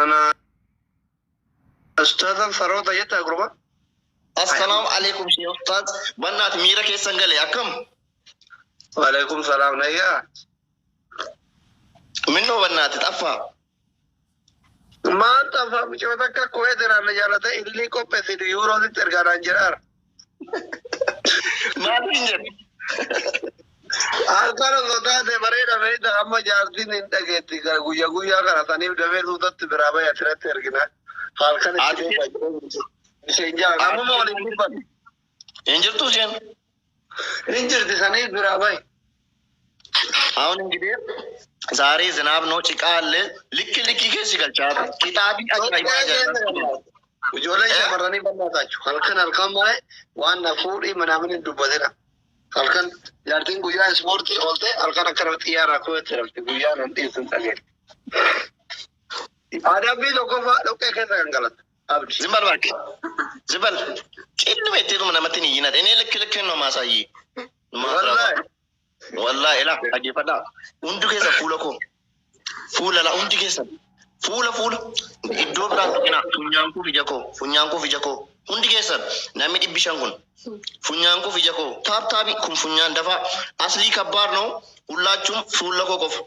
أنا أستاذ ثروت جت أقربا. السلام عليكم شيخ أستاذ بنات ميرا كيسان قال أكم. وعليكم السلام نيا. منو بنات تفا. ما تفا مش وتك كويس أنا جالته إللي كو بس يورو دي ترجع نجار. ما تنجر. Alkara zoda de barera veida amma jardi ninta geti kar guya guya kara tani deve dudat beraba ya tera tergina halkan senja amma mole nipan Injur tu jen. injir di sani beraba Awon gide Zari zinab no cikal likki ke sigal char kitabi ajai baja ujola ya marani banna tachu halkan halkan mai wan nafuri manamini dubadera halkan jartin guya sport olte halkan akar tiyara ko teraf guya nanti suntaget ada bi loko ke galat abdi Zimbal baki. Zimbal. Ini betul mana mati ni ina. Ini lek no masayi. Wallahi lah. Lagi pada. Untuk kesa fula ko. Fula la untuk kesa. Fula. Ido berang ina. Funyangku vijako. Untuk kesa. Nami di bisangun. Funyangku vijako. Tabi kum funyan dafa. Asli kabar no. Ulachum fula ko kof.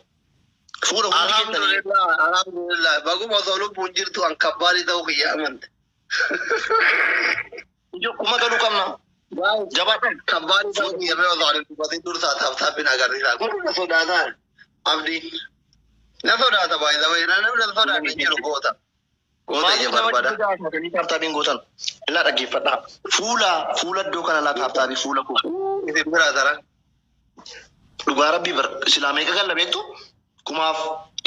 Fura alhamdulillah bagu mazalum punjir tu angkabari tau kiamat jo kuma galu kamna jabatan kabari tau kiamat zalim pati dur saat pin agar ni lagu na sodada abdi na sodada bai da bai na sodada ni jiro kota je barbada ni tarta bin gotan ila rage fada fula do kana la tarta bi fula ko ini beradara dugara bi bar islamai ka galla beto kuma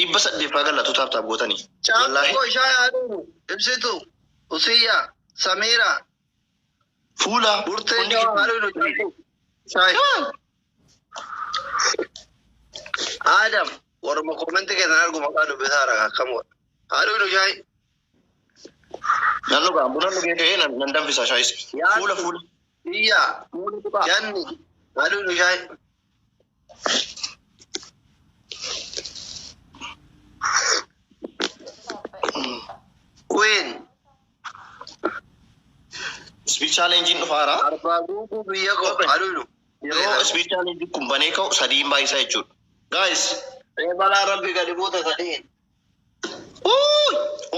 ibasa de fagalla to tarta gotani wallahi ko shaya adu ibsitu usiya samira fula burte halu shaya adam war ma comment ke na algo makado bedara kamo halu shaya nanu ga bunan ge ke nan dan bisa shaya fula iya janni halu shaya Queen speech challenge in fara arbagu ku biya ko alulu yo speech challenge kumbane ko sadi mbai sai chut guys bala rabbi ga dibota sadi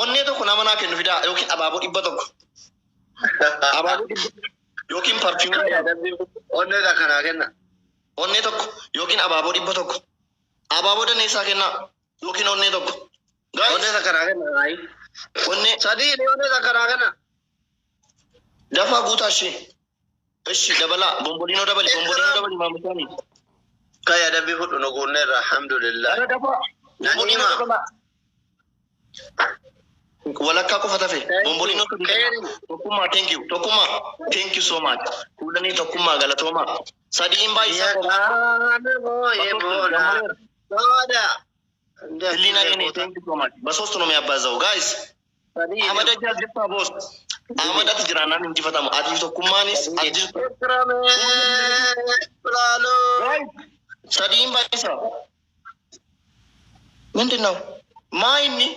onne to kuna mana ke nufida yoki ababo dibba to ababo yokin perfume onne da kana kenna onne to yokin ababo dibba to ababo da ne sa kenna yokin onne to guys onne da kana kenna ai onne sadi ne onne da kana kenna dafa guta shi eshi dabala bombolino dabali mamutani kaya da bi hudu no gonne alhamdulillah dafa bombolino wala ka ko fatafe bombolino tokuma thank you so much kudani tokuma galatoma sadi imba isa Soda. Lina ini thank you so much basos no me abazao guys amada jazza boss amada tijrana min jifata mu adi tokuma ni adi Lalo. sadi imba isa mentino maini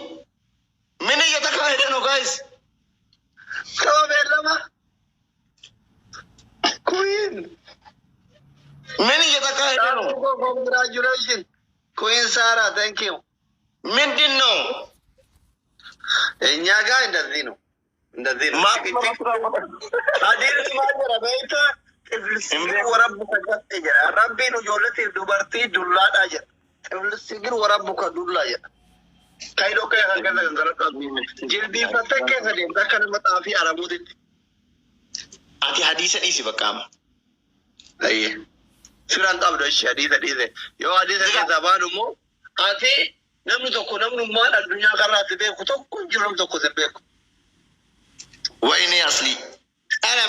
mene yataka hedeno guys Kau belama. Queen. mene yataka hedeno Congratulations. Queen Sarah, thank you. mentino Nyaga indazino. Indazino. Hadir semua beita. Warabbuka jara. Rabbi nu jolati dubarti dulla aja. Sigir warabbuka dulla aja. Kaido kaya harga garat jildi fatak ke sadin takkan matafi arabudit. ati hadisa isi bakam Ayy. Suran tab do hadisa. Yo hadisa ke zabanu mo. Ati namnu mal dunya karat be ko tokko jirum tokko be ko. wa ini asli ana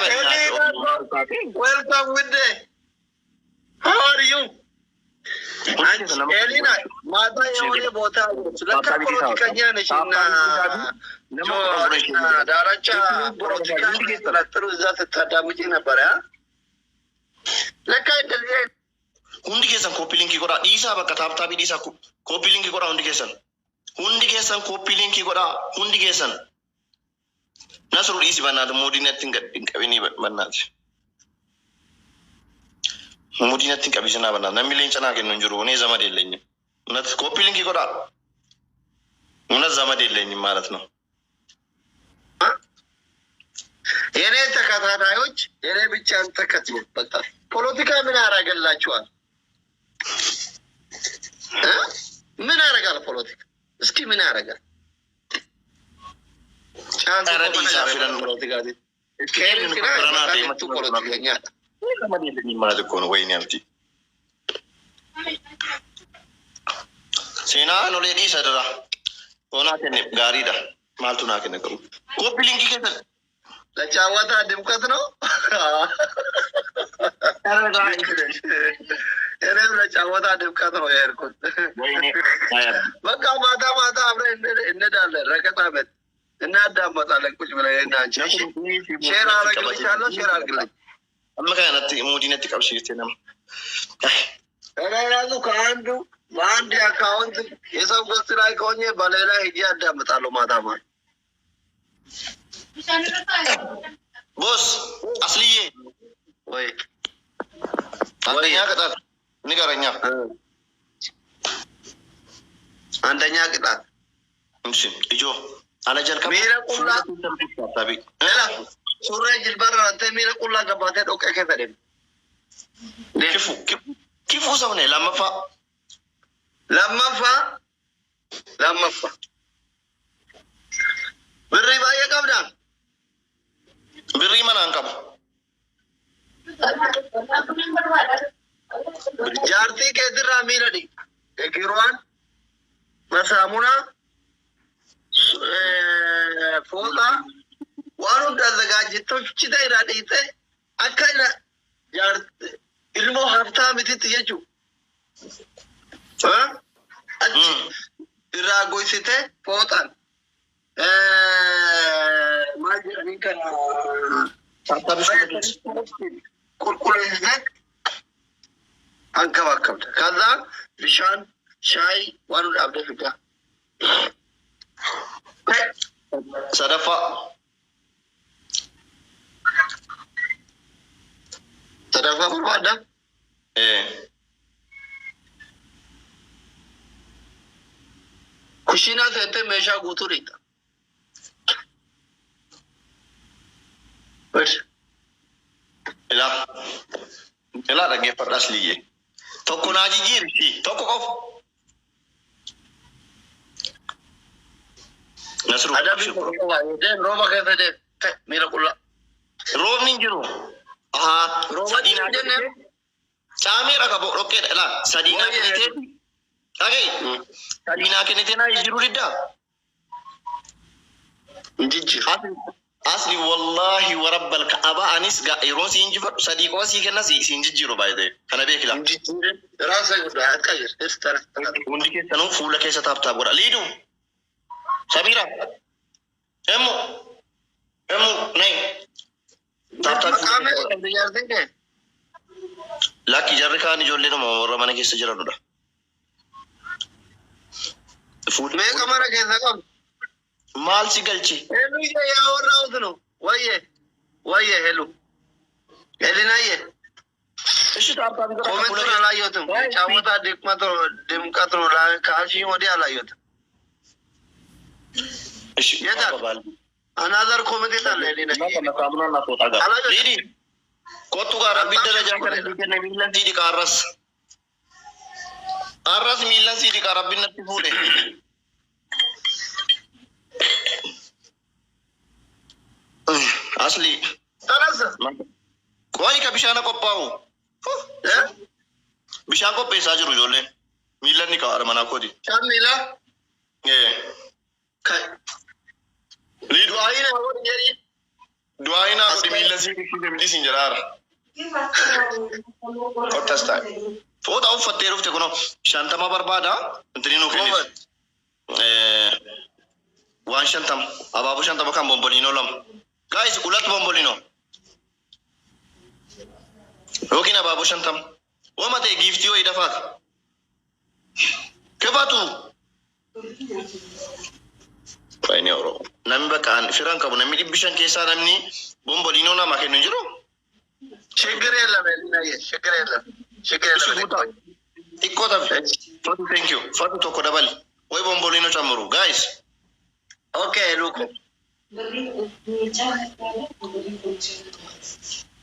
Welcome with the. How are you? Elina, mata yawani bota. Sulaka politika nyane shina. Jo daracha politika ni turu zat tada mujina bara. Laka dalil. hundi kesan copy link ko da isa ba katap tabi isa copy link ko da hundi kesan Hundi keessan koppii linkii godhaa. Hundi keessan. Nasruu dhiisi bannaati. Moodinatti hin qabinii bannaati. Moodinatti hin qabisinaa bannaati. Namni leenca naa kennu hin jiru. Unee zama deelleenyi. Koppii linkii godhaa. Una zama deelleenyi ማለት ነው። የኔ ተከታታዮች የኔ ብቻን ተከትሉ። በቃ ፖለቲካ ምን ያደርግላችኋል? ምን ያደርጋል ፖለቲካ? እስኪ ምን ያደርጋል? ቻንስ ፖለቲካ ሴና ነው ሌዲ ሰደራ ሆና ከነ ጋሪዳ ማልቱና ከነ ቀሩ ኮፒ ሊንክ ከተ ለጫወታ ድምቀት ነው። እኔም ለጫወታ ድምቀት ነው የሄድኩት። በቃ ማታ ማታ አብረን እንሄዳለን። ረገጣ ቤት እናዳመጣለን ቁጭ ብለን እና አንቺ ሼር አደርግልሻለሁ። ሼር አድርግልኝ። አመካናት ሙዲነት ቀብሽ ይተናም እኔ ራሱ ከአንዱ በአንድ አካውንት የሰው ገጽ ላይ ከሆኜ በሌላ ሄጄ አዳምጣለሁ ማታ ማታ። ቦስ አስልዬ ወይ አንደኛ ቅጣት ንገረኛ። አንደኛ ቅጣት እሺ እጆ አለጀልካ ሚረቁላ ሱሬ ጅልበራ አንተ ሚረቁላ ገባቴ ዶቀ ከፈደም ኪፉ ሰው ነህ። ለማፋ ብሪ ባየ ቀብዳ ብሪ ማን አንቀብ ጃርቲ ከድራ ሚረዲ እግሯን መሳሙና ፎጣ ዋኑ እንዳዘጋጅተው ችታ ይራዲተ አካይና ጃርት ilmo ሀብታም ትትየጁ አቺ ራጎይስተ ፎጣን ማጅራኒ ከና ታታብሽ ቁልቁል ይዘት አንከባከብተ ከዛ ብሻን ሻይ ዋኑ አብደ ፍቃ ሰደፋ ሰደፋ በርባዳ ኩሽና ሰተ መሻ ጉቱ ሪታ Ela dhagee fadhaas liyyee tokko naa jijjiirti tokko qof Nasru rooba keessa miira qullaa roobni hin jiru sadiinaa caameera qabo dhokkeedha ilaa sadiinaa kennitee dhagee sadiinaa kennitee naa jiru diddaa jijjiiru asli wallahi warabbal ka'aba anis ga irosi injifa sadiqo si kenna si injijiro bayde kana bekila injijire rasa guda atqayir istara undi ke tanu fuula ke satapta gora lidu samira emu nay tapta kame biyar denge laki jarre kan jolle no morra mana ke sejira duda fuud me kamara ke sakam ማል ሲገልጪ ሄሉ ያወራውት ነው ወየ ሄሉ ሄሊናየ እሺ ታባም ኮሜንቱን አላየሁትም። ጫወታ ድምቀት ነው ካልሽ ወዲያ አላየሁትም። እሺ የታባል አናዘር ኮሜንት አለ ሄሊና ታብናና ፎታ ጋር ሊዲ ኮቱ ጋር ቢደረጃ ከነ ሚላን ሲዲ ቃራስ አራስ ሚላን ሲዲ ቃራብነት ፉዴ asli ተነሳ ቆይ ከቢሻና ቆጳው ቢሻን ቆጴሳ ጅሩ ጆሌ ሚለኒ ካር መናኮዲ ቻሚላ ከ ሊዱ አይና ወር ጀሪ ዱአይና ወዲ ሚለሲ ዲስ እንጀራር ኮታስታ ፎታው ፈቴሩ ፍቴ ኮኖ ሻንተማ በርባዳ እንትኒ ነው ከኒ ዋን ሻንተም አባቡ ሻንተማ ካም ቦምቦሊኖ ለም Guys, ulat bombolino. Okay na babo shantam. Wama te gift yo idafat. Kebatu. Fine euro. Nami baka firan kabu nami dibishan kesa nami bombolino na make nunjiro. Shigrella melina ye. Shigrella. Shigrella. Ikota. Thank you. Fatu toko dabali. Why bombolino chamuru guys? Okay, look.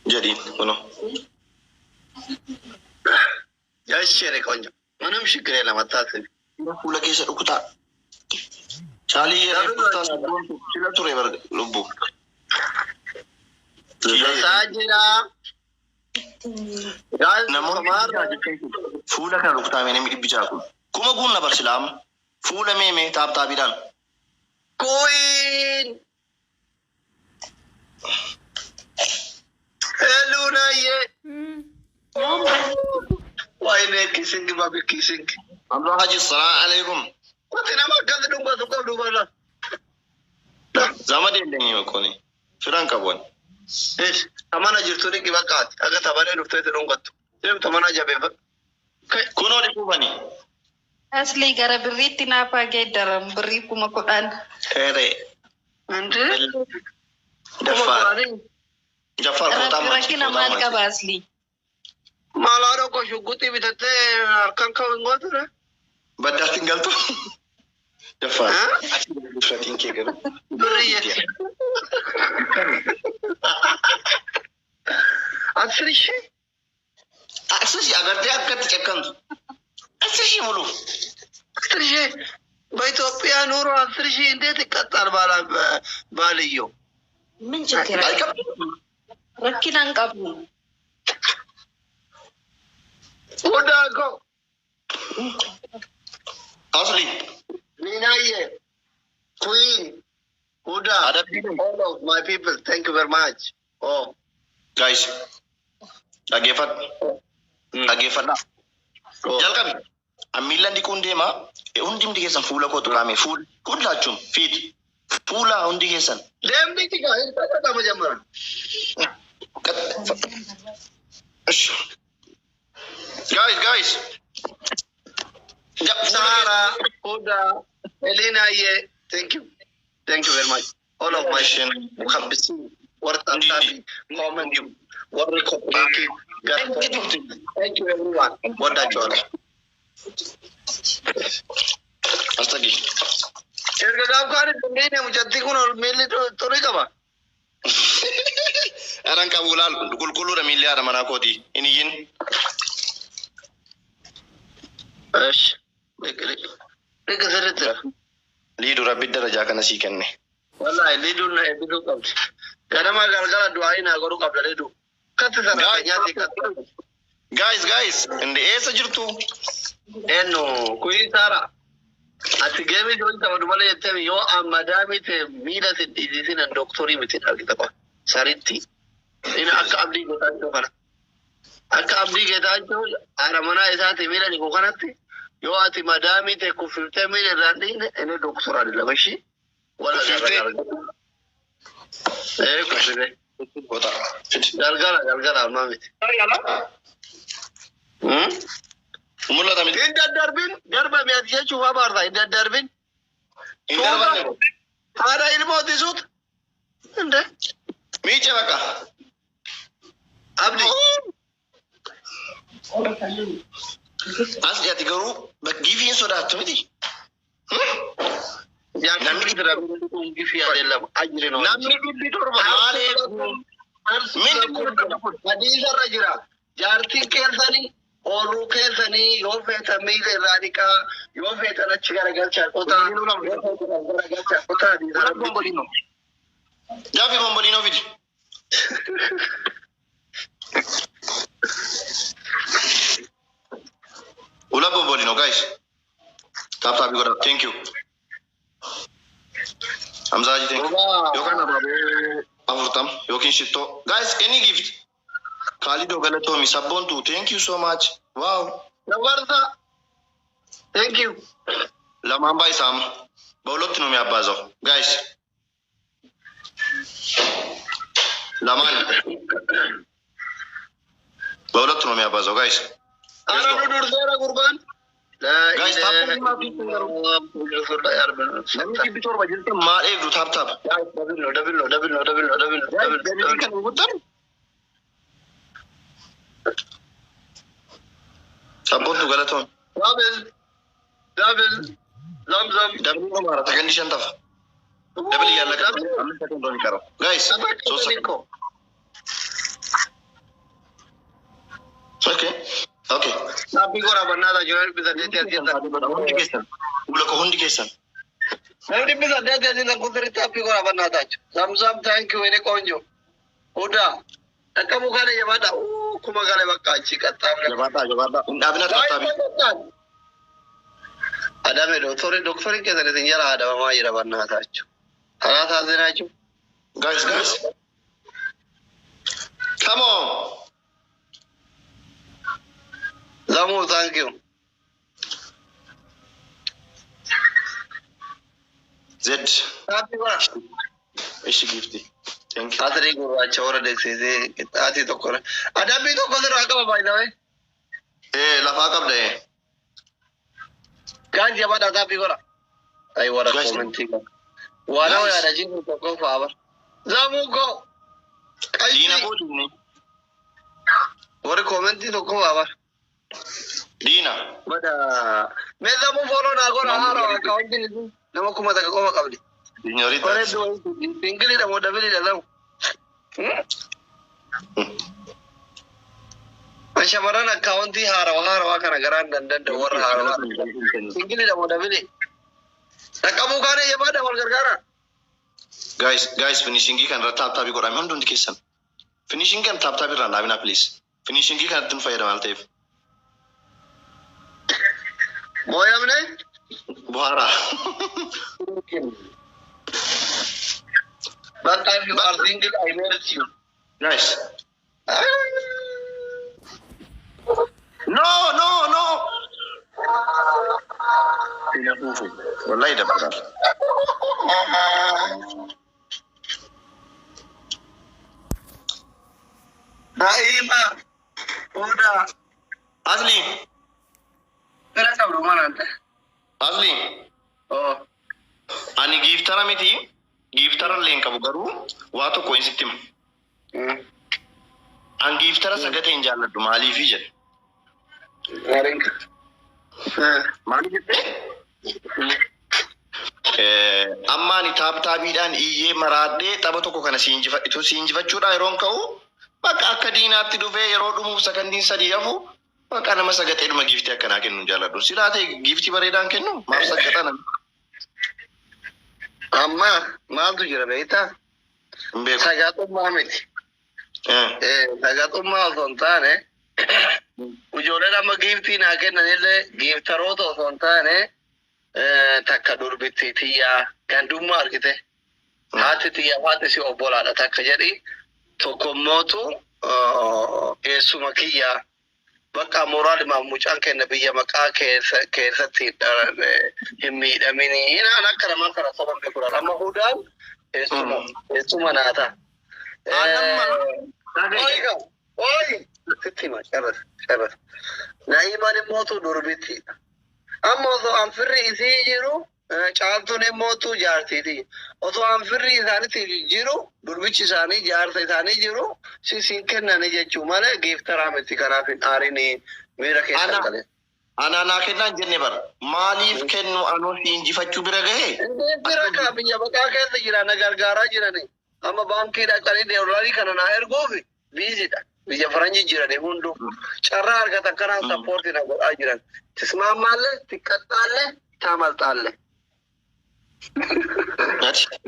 Jadi, kono. Ya shere konja. Manam shigrella matase. Pula kesa ukuta. Chali ye ukuta sila ture bar lubu. Sajira. Guys, Namor fula kan ukuta mene mi bijaku. Kuma gunna bar silam. Fula meme tab tabidan. Queen. Hello na ye. Why ne kissing baby kissing. Abdul Haji assalamu alaikum. What in ama gad dunga la. Zama de dengi ko ni. Firan ka bon. Yes, tamana jirtu ni kibakat. Aga tabane nufte dunga tu. Dem tamana jabe. Kuno di kubani. Asli gara beriti napa dalam beri kumakodan. Tere. Ande. Jafar kota Raki nama ka basli. Malaro ko shuguti bitate arkan ka ngotu na. Badda tinggal tu. Jafar. Fatin ke garo. Beri. Asrishi. Asrishi agar dia akan cekkan. Asrishi mulu. Asrishi. በኢትዮጵያ ኑሮ 10,000 እንዴት ይቀጣል? ባልየው ምን ችግር አለ? ረኪና አንቀቡ ወዳጎ አስሊ ኒናዬ ኩዊን ሁዳ all of my people thank you very much. Oh guys agefat jalkan amilan di kundema undim digesan fula ko turame ful kudlachum feed fula undi gesan dem dikiga entada majamara guys Sara Huda Elena ye thank you very much all of my shin mukhabbisi wartantafi comment you thank you everyone what that you astagi erga gav kare tundene mujatti kun meli to re kaba aran kabulal kulkulura miliar mana koti ini yin ash leg zerta lidu rabbi daraja kana si kenne wallahi lidu na ebidu qabd garama galgala duai na goru qabla lidu kat sana nyati kat guys inde esa jirtu eno kuyi sara ati gemi don ta wadu mala yete yo amadami te mila se dizi na doktori miti agita kwa sariti ina aka abdi gota to kana aka abdi geta to ara mana esa te mila ni ko kanati yo ati madami te kufirte mila randine ene doktora dilla bashi wala kufirte kota galgala mamiti mulla tamit inda darbin garba mi atiye chufa barda inda darbin hada ilmo tisut inda miche baka abdi as ya tigaru bagifi soda tumiti ya namni dara gifi adella ajre no namni bibbi torba male min hadisa rajira jartin kelsani oru kelsani yo feta mile radika yo feta na chigara galcha kota galcha kota hadisa bombolino javi bombolino vidi ula bombolino guys tap goda thank you Hamzaji thank you yokana babu avurtam yokin shitto guys any gift Khalido Galato Misabontu, thank you so much. Wow. Navarza. Thank you. Lamamba Isam. Baulot no me abazo. Guys. Laman. Baulot no me abazo, guys. Ara no dur zera kurban. Guys, tap namni bitor bajirte maal eegdu tap. Double. Kan guddan. Sabbotu galaton. Double. Zam. Double no mara condition taf. Double yalla ka. Amin second don karo. Guys, so second. Okay. Tapi kau rapat nada jual bisa dia. Hundi kesan. Nanti bisa dia aku beri tapi kau rapat nada. Sam thank you ini konjo. Udah. Kamu kan ya pada. Kuma kale bakaci kata. Jabata. Unda bina tapi. Ada me doktor ke sana tinggal ada mama ira rapat nada. Hana tazina cu. Guys. Come on. Zamu, thank you. Z. Tapi kau. Ishi gifti. Thank you. Atri guru acha orang deksi ati to kora. Ada bi to kora agak apa ini? Lafa kab deh. Kan jawab ada tapi kora. Ayo orang komentar. Walau ada jiru to kau faham. Zamu kau. Dina kau ni. Orang komentar to kau faham. Dina. Bada. Meza mu follow na agora haro account ni. Nama kuma daga koma kabli. Señorita. Ore do ingili da moda bili da lamu. Ashamaran account haro kana garan dandan da war haro. Ingili da moda bili. Takabu kane ya bada wal gargara. Guys, finishing kan tap tapi kau ramai orang kesan. Finishing kan tap tapi rana bina please. Finishing kan tun fayda maltef. Boya mana? Buhara. That time you are single, I married you. Guys. No. Wallahi dah benar. Naima. Udah. Asli. Kenapa belum mana? Asli. Oh. Ani giftara miti. Giftara lain kamu garu. Waktu koin sitim. An giftara sagate injalan tu mali fijan. Garing. Mali gitu. Amma ni tabidan iye marade tabato ko kana sinjifa chuda iron kau. Maka akadina ti duve yero dumu sakandin sadiyafu. Maka nama sagate duma gifti akana kennu jaladu. Silate gifti baredan kennu. Maaf sagata nan. Amma maal tu jira beita. Sagatu mamiti. Sagatu maal sontane. Ujole nama gifti na kenna nile giftaroto sontane. Takka durbiti tiya gandumma argite. Hati tiya wate si obola da takka jadi. Tokomotu esuma kiyya. Bakka moral mucaan kenna biyya maqaa keessatti himmiidhamini inaan akka namaa kana soban beekudha amma hudaan eessuma naata sitti hima carras naa'imaan immootu durbitti amma osoo an firri isii jiru caaltuun immootu jaartiiti osoo an firri isaanitti jiru durbichi isaanii jaarsa isaanii jiru sisin kennani jechuu malee giiftaraa miti kanaaf hin aarini miira keessan qale. Ana kennan jenne bar maaliif kennu anu injifachuu bira gahe? Bira kaa biyya baqaa keessa jira na gargaaraa jirani. Amma baankii dhaqanii doolarii kana na erguufi biizidha. Biyya faranjii jirani hundu carraa argatan kanaan sappoortii na godhaa jiran. Tismaamaallee, xiqqaxxaallee, taamalxaallee.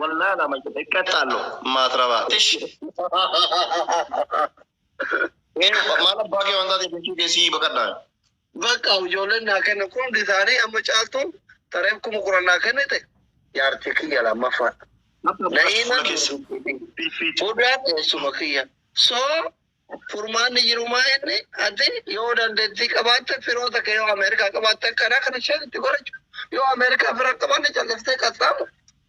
Wallahi nama xiqqaxxaallo maatraba. Tish. Maala baagee wanta ta'e jechuu keessii baqadhaa. Bakka ijoolleen naa kenna kun hundi isaanii amma caaltuun tareef kuma kurannaa kennite jaartii kiyya lammaffaa. Na'iima fudhaan eessuma kiyya. Soo furmaanni jirumaa inni ati yoo dandeettii qabaatte firoota kee yoo Ameerikaa qabaatte akkanaa kana isheen itti godhachu. Yoo Ameerikaa fira qabaanne calliftee qaxxaamu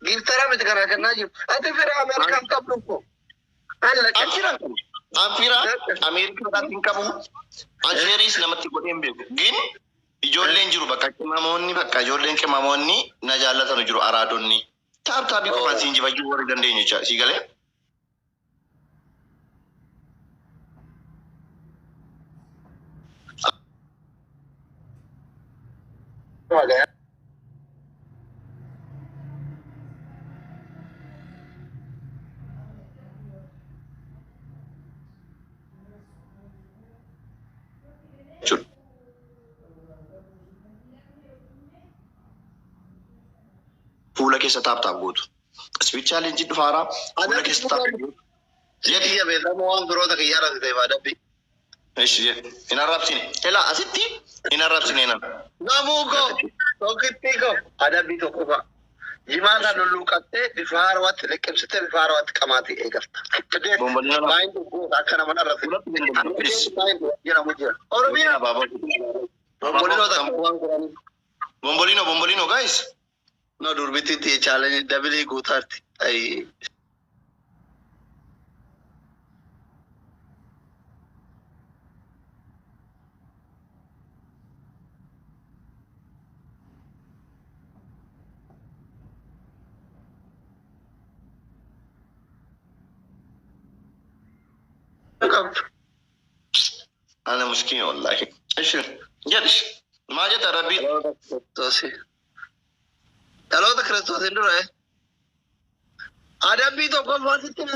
giiftaraa miti kanaa kennaa jiru. Ati fira Ameerikaa hin qabdu ko. Anfira Amerika datin kamu Anjeris namatti godhen beeku gin Ijoolleen jiru bakka qimamoonni bakka ijoolleen qimamoonni na jaallatan jiru araadonni. Taaptaabii qofaan siin jifachuu warri dandeenyu jecha sii galee. Fuula keessa taaptaaf gootu. Ispiichaa leenjii dhufaaraa fuula keessa taaptaaf. Jedhi ya beekamoo waan biroota kiyyaara ta'e baadabbi. Eeshi jedhi. Hin arrabsine. Elaa asitti hin arrabsine nan. Namuu koo tokkitti koo adabbii tokko fa'a. Jimaa kan lulluuqattee bifa haarawaatti liqimsitee bifa haarawaatti qamaatii eegalta. Maayin tokko akka nama arrabsine. Oromiyaa. Bombolino guys. No durbititti challenge dabili guutarti. Ay. أنا مسكين والله. إيش؟ جالس ما جت ربي. توسي. Hello, the Christos in the way. Adabi to come what it is.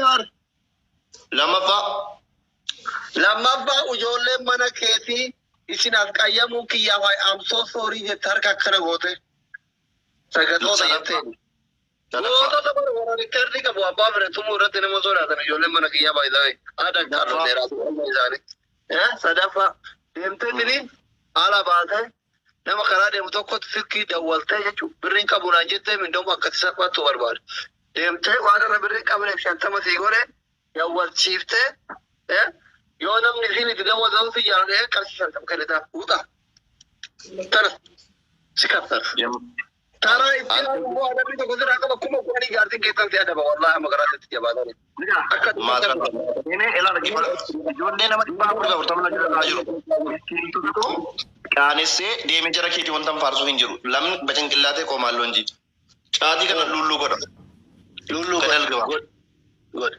Lamapa Ujole Manaketi is in Alkayamuki. I'm so sorry that Tarka Karagote. Sagato. Returning above Tumura Tenemosora than Yolemanakia by the way. Ada Carlo there. Sadafa. Dem Alabata. Nama karade mutoko tiki da walte yetu birin kabuna jete min doma katsa kwa to barbar demte wala birin kabuna shanta masigore ya wal chifte yo nam nizini da wazo fi ya kasi shanta kaleta uta tara sikaftar tara itira mo ada bi to gudra ka kuma kwani gardi ketan te ada wallahi magarate te bada ne akad masha ene ela lagi jonde nama dipapu ga urtamna jiro to Kanesse dia menjara kiti wantam farsu hinjiru. Lam bacang gelate ko malonji. Cadi kana lulu koda. Lulu kadal gawa. Good.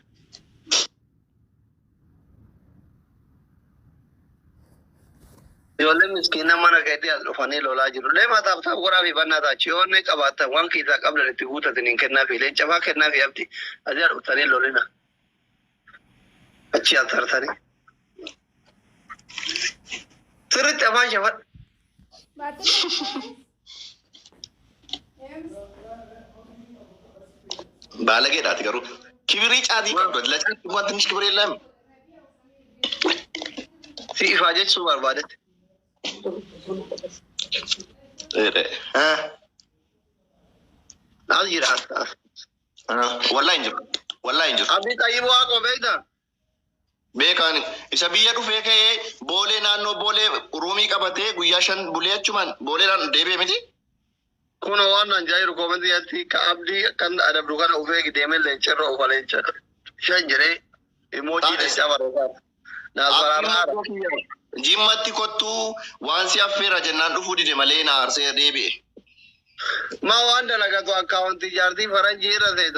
Yolle miskina mana kehte alfani lola jiru. Le mata ab gora bhi banna tha. Chion ne kabata wan kita qabla reti huta tinin kenna fi le chaba kenna fi abdi. Azar utani lolena. Achhi athar thari. Surat apa jawab? Balage dah tiga ru. Kibiri cadi kan? Belajar buat jenis kibiri lem. Si ifajet subar badet. Azir as. Wallah injur. Abdi tayi buat ko beda. Beekan isa biyya dhufee ka'ee boolee naannoo boolee ruumii qabatee guyyaa 5 bulee achumaan booleedhaan deebi'e miti. Kun waan anjaayiru koomentiitti ka abdii kan adabdu kana ufee deemee leencerra ufa leencer. Shan jiree emoojii leencaa barreeffama. Naasaraara. Jimmatti kottuu waan si affeera jennaan dhufuu dide malee na aarsee deebi'e. Ma waan dalagatu akkaawuntii jaartii faranjii irra ta'e